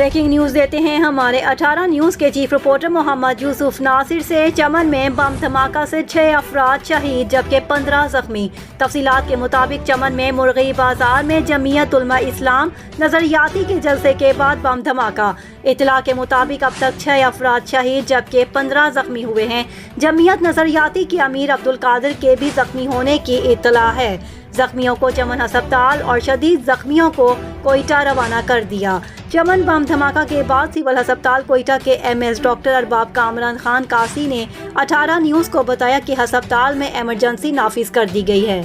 Breaking news देते हैं हमारे 18 न्यूज़ के चीफ रिपोर्टर मोहम्मद यूसुफ नासिर से। चमन में बम धमाका से 6 अफराद शहीद जबकि 15 जख्मी। तफसीलात के मुताबिक चमन में मुर्गी बाजार में जमीयत उलमा इस्लाम नजरियाती के जलसे के बाद बम धमाका। इतला के मुताबिक अब तक 6 अफराद शहीद जबकि 15 जख्मी हुए हैं। जमीयत नजरियाती के अमीर अब्दुल कादिर के भी जख्मी होने की इतला है। जख्मियों को चमन अस्पताल और शदीद जख्मियों को कोयटा रवाना कर दिया। चमन बम धमाका के बाद सिविल अस्पताल कोयटा के MS डॉक्टर अरबाब कामरान खान कासी ने 18 न्यूज़ को बताया कि अस्पताल में इमरजेंसी नाफिज कर दी गई है।